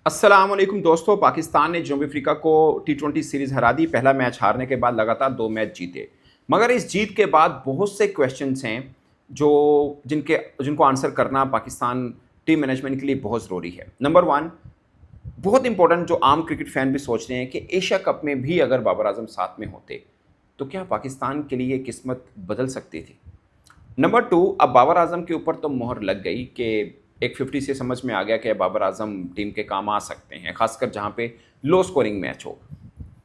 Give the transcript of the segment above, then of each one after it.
अस्सलाम वालेकुम दोस्तों। पाकिस्तान ने जनूबी अफ्रीका को टी20 सीरीज़ हरा दी। पहला मैच हारने के बाद लगातार 2 मैच जीते। मगर इस जीत के बाद बहुत से क्वेश्चंस हैं जो जिनको आंसर करना पाकिस्तान टीम मैनेजमेंट के लिए बहुत ज़रूरी है। नंबर 1, बहुत इंपॉर्टेंट, जो आम क्रिकेट फैन भी सोच रहे हैं कि एशिया कप में भी अगर बाबर आजम साथ में होते तो क्या पाकिस्तान के लिए किस्मत बदल सकती थी। नंबर 2, अब बाबर आजम के ऊपर तो मोहर लग गई कि एक 50 से समझ में आ गया कि बाबर आजम टीम के काम आ सकते हैं, खासकर जहाँ पे लो स्कोरिंग मैच हो।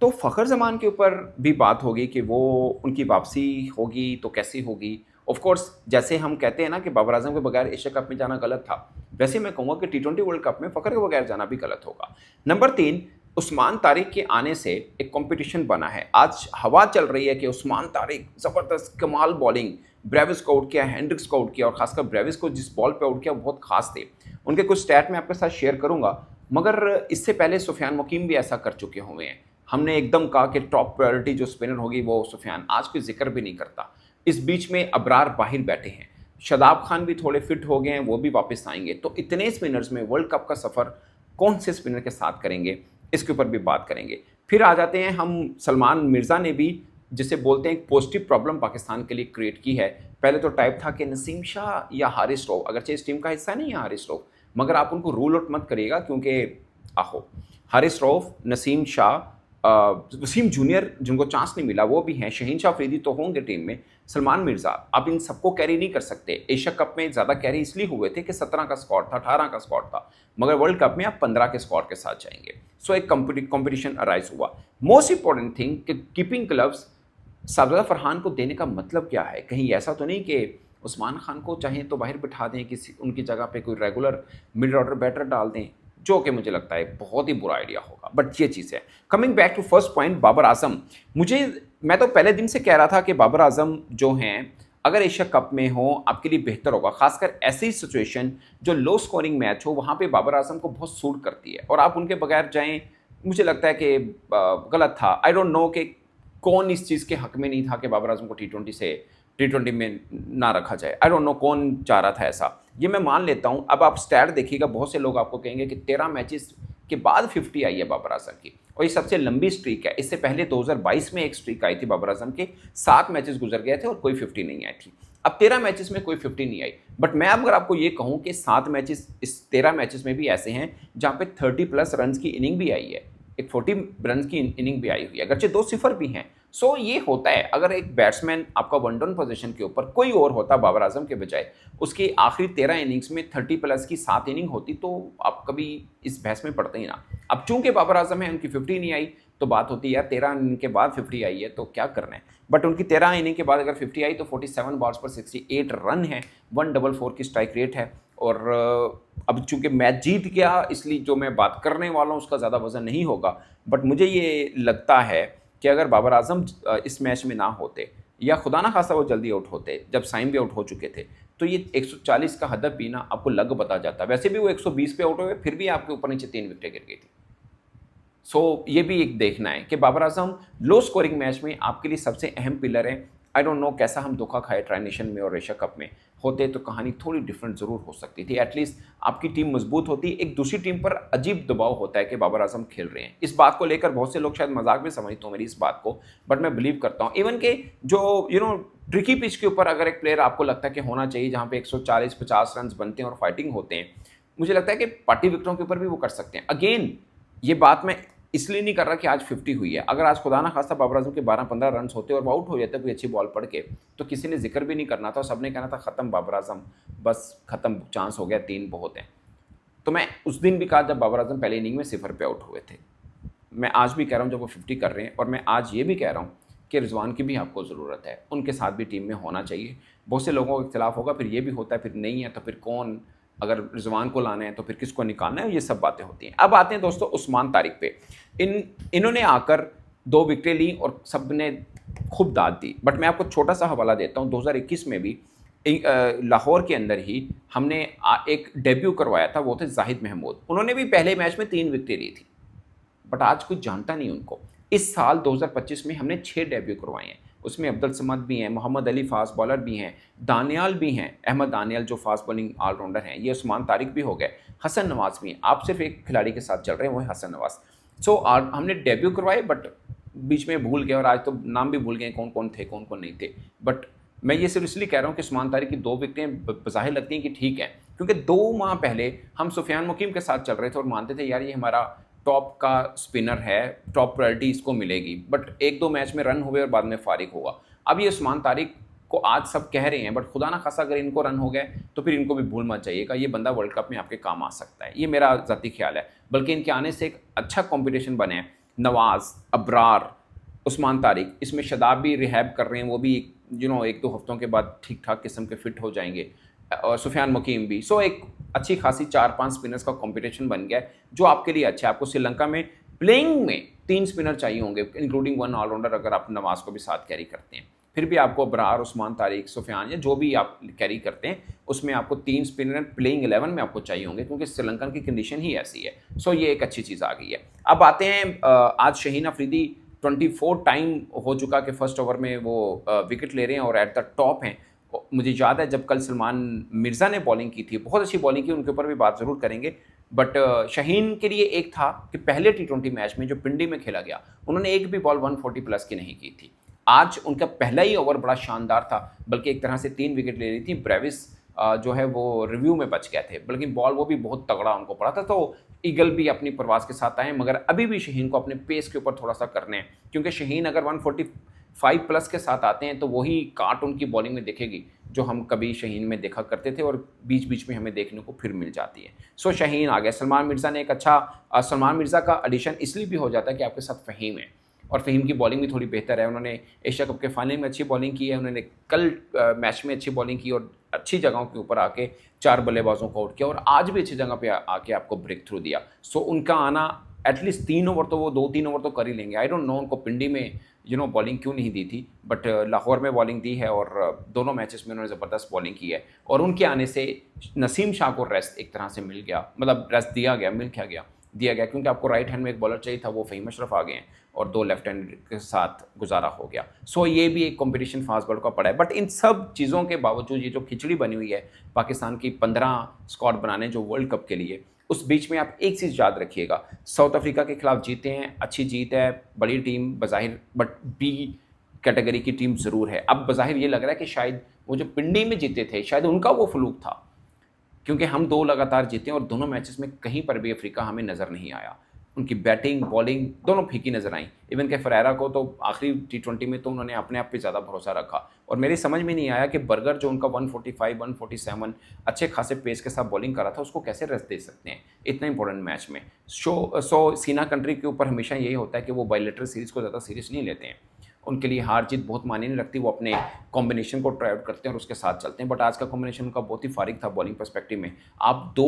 तो फ़खर जमान के ऊपर भी बात होगी कि वो उनकी वापसी होगी तो कैसी होगी। ऑफ कोर्स, जैसे हम कहते हैं ना कि बाबर आजम के बगैर एशिया कप में जाना गलत था, वैसे मैं कहूँगा कि टी20 वर्ल्ड कप में फ़खर के बगैर जाना भी गलत होगा। नंबर 3, उस्मान तारिक के आने से एक कंपटीशन बना है। आज हवा चल रही है कि उस्मान तारिक ज़बरदस्त कमाल बॉलिंग, ब्रेविस को आउट किया, हेंड्रिक्स को आउट किया, और खासकर ब्रेविस को जिस बॉल पे आउट किया वो बहुत खास थे। उनके कुछ स्टैट मैं आपके साथ शेयर करूंगा, मगर इससे पहले सुफियान मुकीम भी ऐसा कर चुके हुए हैं। हमने एकदम कहा कि टॉप प्रायोरिटी जो स्पिनर होगी वो सुफियान, आज कोई जिक्र भी नहीं करता। इस बीच में अबरार बाहिर बैठे हैं, शादाब खान भी थोड़े फिट हो गए हैं, वो भी वापस आएंगे। तो इतने स्पिनर्स में वर्ल्ड कप का सफ़र कौन से स्पिनर के साथ करेंगे, इसके ऊपर भी बात करेंगे। फिर आ जाते हैं हम, सलमान मिर्ज़ा ने भी, जिसे बोलते हैं, एक पॉजिटिव प्रॉब्लम पाकिस्तान के लिए क्रिएट की है। पहले तो टाइप था कि नसीम शाह या हारिस रऊफ, अगरचे इस टीम का हिस्सा नहीं है हारिस रऊफ, मगर आप उनको रूल आउट मत करिएगा, क्योंकि आहो, हारिस रऊफ, नसीम शाह, वसीम जूनियर जिनको चांस नहीं मिला वो भी हैं, शहीन शाह अफरीदी तो होंगे टीम में, सलमान मिर्ज़ा, आप इन सबको कैरी नहीं कर सकते। एशिया कप में ज़्यादा कैरी इसलिए हुए थे कि 17 का स्क्वाड था, 18 का स्क्वाड था, मगर वर्ल्ड कप में आप 15 के स्क्वाड के साथ जाएंगे। सो एक कंपटीशन अराइज हुआ। मोस्ट इंपॉर्टेंट थिंग कि कीपिंग ग्लव्स साबज़ादा फरहान को देने का मतलब क्या है। कहीं ऐसा तो नहीं कि उस्मान खान को चाहें तो बाहर बिठा दें, किसी उनकी जगह पे कोई रेगुलर मिड ऑर्डर बैटर डाल दें, जो कि मुझे लगता है बहुत ही बुरा आइडिया होगा। बट ये चीज़ है। Coming back to first point, Babar Azam, मैं तो पहले दिन से कह रहा था कि बाबर आजम जो हैं, अगर एशिया कप में हो आपके लिए बेहतर होगा। खासकर ऐसी सिचुएशन जो लो स्कोरिंग मैच हो, वहाँ पे बाबर आजम को बहुत सूट करती है, और आप उनके बगैर जाएं, मुझे लगता है कि गलत था। आई डोंट नो कि कौन इस चीज़ के हक में नहीं था कि बाबर आजम को टी20 में ना रखा जाए। आई डोंट नो कौन चाह रहा था ऐसा, ये मैं मान लेता हूँ। अब आप स्टैट देखिएगा, बहुत से लोग आपको कहेंगे कि 13 मैचेस के बाद 50 आई है बाबर आजम की, और ये सबसे लंबी स्ट्रीक है। इससे पहले 2022 में एक स्ट्रीक आई थी बाबर आजम के, 7 मैचेस गुजर गए थे और कोई 50 नहीं आई थी। अब 13 मैचेस में कोई 50 नहीं आई। बट मैं अगर आपको ये कहूँ कि 7 मैचेस, इस 13 मैचेस में भी ऐसे हैं जहाँ पे 30+ रन की इनिंग भी आई है, एक 40 रन की इनिंग भी आई हुई है, अगरचे 2 सिफर भी हैं। सो ये होता है, अगर एक बैट्समैन आपका वन डाउन पोजीशन के ऊपर कोई और होता बाबर आजम के बजाय, उसकी आखिरी 13 इनिंग्स में 30+ की 7 इनिंग होती, तो आप कभी इस बहस में पड़ते ही ना। अब चूंकि बाबर आजम है, उनकी 50 नहीं आई, तो बात होती है यार 13 इनिंग के बाद 50 आई है तो क्या करना है। बट उनकी 13 इनिंग के बाद अगर 50 आई तो 47 बॉल्स पर 68 रन है, 144 की स्ट्राइक रेट है। और अब चूंकि मैच जीत गया, इसलिए जो मैं बात करने वाला हूँ उसका ज़्यादा वजन नहीं होगा। बट मुझे ये लगता है कि अगर बाबर आजम इस मैच में ना होते, या खुदा ना खासा वो जल्दी आउट होते, जब साइम भी आउट हो चुके थे, तो ये 140 का हदफ भी ना आपको लग बता जाता। वैसे भी वो 120 पे आउट हुए, फिर भी आपके ऊपर नीचे 3 विकेटें गिर गई थी। सो ये भी एक देखना है कि Babar Azam low scoring match में आपके लिए सबसे अहम पिलर है। आई डोंट नो कैसा हम धोखा खाए ट्राई नेशन में और एशिया कप में, होते तो कहानी थोड़ी डिफरेंट ज़रूर हो सकती थी। एटलीस्ट आपकी टीम मजबूत होती। एक दूसरी टीम पर अजीब दबाव होता है कि बाबर आजम खेल रहे हैं। इस बात को लेकर बहुत से लोग शायद मजाक में समझते हो मेरी इस बात को, बट मैं बिलीव करता हूँ। इवन के जो ट्रिकी पिच के ऊपर अगर एक प्लेयर आपको लगता है कि होना चाहिए जहाँ पे 140-50 रन बनते हैं और फाइटिंग होते हैं, मुझे लगता है कि पार्टी विकेटों के ऊपर भी वो कर सकते हैं। अगेन, ये बात मैं इसलिए नहीं कर रहा कि आज 50 हुई है। अगर आज खुदा ना खास्ता बाबर आजम के 12-15 रन होते और वो आउट हो जाते कोई अच्छी बॉल पड़ के, तो किसी ने जिक्र भी नहीं करना था, सबने कहना था ख़त्म बाबर आजम, बस ख़त्म, चांस हो गया, 3 बहुत हैं। तो मैं उस दिन भी कहा जब बाबर आजम पहले इनिंग में 0 पे आउट हुए थे। मैं आज भी कह रहा हूँ जब वो 50 कर रहे हैं, और मैं आज ये भी कह रहा हूँ कि रिजवान की भी आपको ज़रूरत है, उनके साथ भी टीम में होना चाहिए। बहुत से लोगों का इख्तिलाफ होगा, फिर ये भी होता है, फिर नहीं है तो फिर कौन, अगर रिजवान को लाना है तो फिर किसको निकालना है, ये सब बातें होती हैं। अब आते हैं दोस्तों उस्मान तारिक पे। इन्होंने आकर 2 विकेटें ली और सब ने खूब दाद दी। बट मैं आपको छोटा सा हवाला देता हूँ, 2021 में भी लाहौर के अंदर ही हमने एक डेब्यू करवाया था, वो थे जाहिद महमूद। उन्होंने भी पहले मैच में 3 विकेटें ली थी, बट आज कोई जानता नहीं उनको। इस साल 2025 में हमने 6 डेब्यू करवाए हैं। उसमें अब्दुल समद भी हैं, मोहम्मद अली फास्ट बॉलर भी हैं, दानियाल भी हैं, अहमद दानियाल जो फास्ट बॉलिंग ऑलराउंडर हैं, ये उस्मान तारिक भी हो गए, हसन नवाज भी हैं। आप सिर्फ एक खिलाड़ी के साथ चल रहे हैं, वो है हसन नवाज। सो हमने डेब्यू करवाए बट बीच में भूल गए, और आज तो नाम भी भूल गए कौन कौन थे कौन कौन नहीं थे। बट मैं ये सिर्फ इसलिए कह रहा हूँ कि उस्मान तारिक की 2 विकेटें बज़ाहिर लगती हैं कि ठीक है, क्योंकि 2 माह पहले हम सुफियान मुकीम के साथ चल रहे थे और मानते थे यार ये हमारा टॉप का स्पिनर है, टॉप प्रायोरिटी इसको मिलेगी, बट 1-2 मैच में रन हुए और बाद में फारिग हुआ। अब ये उस्मान तारिक को आज सब कह रहे हैं, बट खुदा ना खासा अगर इनको रन हो गए तो फिर इनको भी भूल मत जाइएगा, ये बंदा वर्ल्ड कप में आपके काम आ सकता है। ये मेरा ज़ाती ख्याल है। बल्कि इनके आने से एक अच्छा कॉम्पिटिशन बने, नवाज़, अबरार, उस्मान तारिक, इसमें शदाब भी रिहैब कर रहे हैं, वो भी 1-2 हफ्तों के बाद ठीक ठाक किस्म के फिट हो जाएंगे, और सुफियान मुकीम भी। सो एक अच्छी खासी 4-5 स्पिनर्स का कंपटीशन बन गया है, जो आपके लिए अच्छा है। आपको श्रीलंका में प्लेइंग में 3 स्पिनर चाहिए होंगे, इंक्लूडिंग 1 ऑलराउंडर, अगर आप नवाज को भी साथ कैरी करते हैं। फिर भी आपको अबरार, उस्मान तारिक, सुफियान या जो भी आप कैरी करते हैं, उसमें आपको 3 स्पिनर प्लेइंग 11 में आपको चाहिए होंगे, क्योंकि श्रीलंकन की कंडीशन ही ऐसी है। सो ये एक अच्छी चीज़ आ गई है। अब आते हैं, आज शहीन अफरीदी 24 टाइम हो चुका कि फर्स्ट ओवर में वो विकेट ले रहे हैं और एट द टॉप हैं। मुझे याद है जब कल सलमान मिर्ज़ा ने बॉलिंग की थी, बहुत अच्छी बॉलिंग की, उनके ऊपर भी बात ज़रूर करेंगे। बट शहीन के लिए एक था कि पहले T20 मैच में जो पिंडी में खेला गया, उन्होंने एक भी बॉल 140 प्लस की नहीं की थी। आज उनका पहला ही ओवर बड़ा शानदार था, बल्कि एक तरह से 3 विकेट ले रही थी। ब्रेविस जो है वो रिव्यू में बच गए थे, बल्कि बॉल वो भी बहुत तगड़ा उनको पड़ा था। तो ईगल भी अपनी परवाज़ के साथ आए, मगर अभी भी शहीन को अपने पेस के ऊपर थोड़ा सा करने हैं, क्योंकि शहीन अगर 145 प्लस के साथ आते हैं तो वही काट उनकी बॉलिंग में दिखेगी जो हम कभी शहीन में देखा करते थे, और बीच बीच में हमें देखने को फिर मिल जाती है। सो शहीन आ गया। सलमान मिर्ज़ा ने एक अच्छा, सलमान मिर्ज़ा का एडिशन इसलिए भी हो जाता है कि आपके साथ फ़हीम है, और फ़हीम की बॉलिंग भी थोड़ी बेहतर है। उन्होंने एशिया कप के फाइनल में अच्छी बॉलिंग की है, उन्होंने कल मैच में अच्छी बॉलिंग की और अच्छी जगहों के ऊपर आके 4 बल्लेबाजों को आउट किया, और आज भी अच्छी जगह पे आके आपको ब्रेक थ्रू दिया। सो उनका आना एटलीस्ट 3 ओवर तो वो 2-3 ओवर तो कर ही लेंगे। आई डोंट नो उनको पिंडी में बॉलिंग क्यों नहीं दी थी, बट लाहौर में बॉलिंग दी है और दोनों मैचेस में उन्होंने ज़बरदस्त बॉलिंग की है। और उनके आने से नसीम शाह को रेस्ट एक तरह से मिल गया, मतलब रेस्ट दिया गया, क्योंकि आपको राइट हैंड में एक बॉलर चाहिए था, वो फ़हीम अशरफ आ गए हैं, और 2 लेफ्ट हैंड के साथ गुजारा हो गया। सो ये भी एक कंपटीशन फास्ट बॉलर का पड़ा है। बट इन सब चीज़ों के बावजूद ये जो खिचड़ी बनी हुई है पाकिस्तान की 15 स्क्वाड बनाने जो वर्ल्ड कप के लिए, उस बीच में आप एक चीज़ याद रखिएगा, साउथ अफ्रीका के खिलाफ जीते हैं, अच्छी जीत है, बड़ी टीम बज़ाहिर, बट बी कैटेगरी की टीम ज़रूर है। अब बज़ाहिर ये लग रहा है कि शायद वो जो पिंडी में जीते थे, शायद उनका वो फ्लूक था, क्योंकि हम 2 लगातार जीते और दोनों मैचेस में कहीं पर भी अफ्रीका हमें नज़र नहीं आया। उनकी बैटिंग बॉलिंग दोनों फीकी नज़र आई। इवन के फरेरा को तो आखिरी T20 में तो उन्होंने अपने आप पे ज़्यादा भरोसा रखा, और मेरी समझ में नहीं आया कि बर्गर जो उनका 145 147 अच्छे खासे पेस के साथ बॉलिंग करा था, उसको कैसे रेस्ट दे सकते हैं इतना इंपॉर्टेंट मैच में। सो सीना कंट्री के ऊपर हमेशा यही होता है कि वो बायलैटरल सीरीज़ को ज़्यादा सीरियस नहीं लेते हैं, उनके लिए हार जीत बहुत मायने नहीं रखती, वो अपने कॉम्बिनेशन को ट्राई आउट करते हैं और उसके साथ चलते हैं। बट आज का कॉम्बिनेशन उनका बहुत ही फारिग था बॉलिंग पर्सपेक्टिव में। आप 2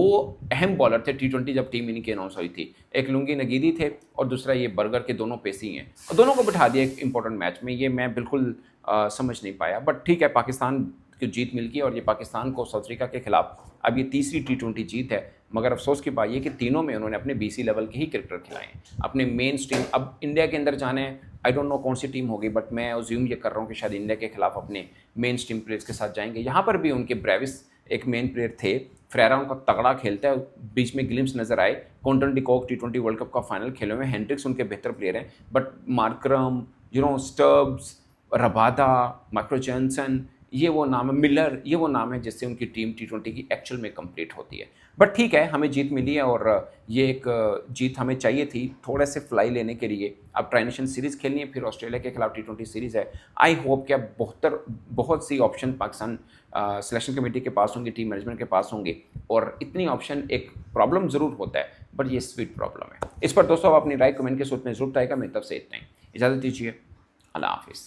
अहम बॉलर थे T20 जब टीम इनकी अनाउंस हुई थी, एक लुंगी नगीदी थे और दूसरा ये बर्गर के, दोनों पेसी हैं, और दोनों को बिठा दिया एक इंपॉर्टेंट मैच में। ये मैं बिल्कुल समझ नहीं पाया, बट ठीक है, पाकिस्तान की जीत मिल गई, और ये पाकिस्तान को साउथ अफ्रीका के खिलाफ अब ये तीसरी T20 जीत है। मगर अफसोस की बात ये कि तीनों में उन्होंने अपने BC लेवल के ही क्रिकेटर खिलाए हैं, अपने मेन स्ट्रीम। अब इंडिया के अंदर जाने, आई डोंट नो कौन सी टीम होगी, बट मैं अज्यूम ये कर रहा हूँ कि शायद इंडिया के खिलाफ अपने मेन स्ट्रीम प्लेयर्स के साथ जाएंगे। यहाँ पर भी उनके ब्रेविस एक मेन प्लेयर थे, फ्रेरा उनका तगड़ा खेलता है, बीच में ग्लिम्स नजर आए। Quinton de Kock T20 world cup का फाइनल खेले हुए, हेंड्रिक्स उनके बेहतर प्लेयर हैं, but Markram, Stubbs, Rabada, Michael Johnson, ये वो नाम है, मिलर, ये वो नाम है जिससे उनकी टीम T20 की एक्चुअल में कंप्लीट होती है। बट ठीक है, हमें जीत मिली है, और ये एक जीत हमें चाहिए थी थोड़े से फ्लाई लेने के लिए। अब ट्राई नेशन सीरीज़ खेलनी है, फिर ऑस्ट्रेलिया के खिलाफ T20 सीरीज़ है। आई होप कि अब बहुत सी ऑप्शन पाकिस्तान सिलेक्शन कमेटी के पास होंगे, टीम मैनेजमेंट के पास होंगे, और इतनी ऑप्शन एक प्रॉब्लम ज़रूर होता है, बट ये स्वीट प्रॉब्लम है। इस पर दोस्तों आप अपनी राय कमेंट के सूत्र में जरूर बताएगा। मेरी तरफ से इतना ही, इजाज़त दीजिए, अल्लाह हाफिज़।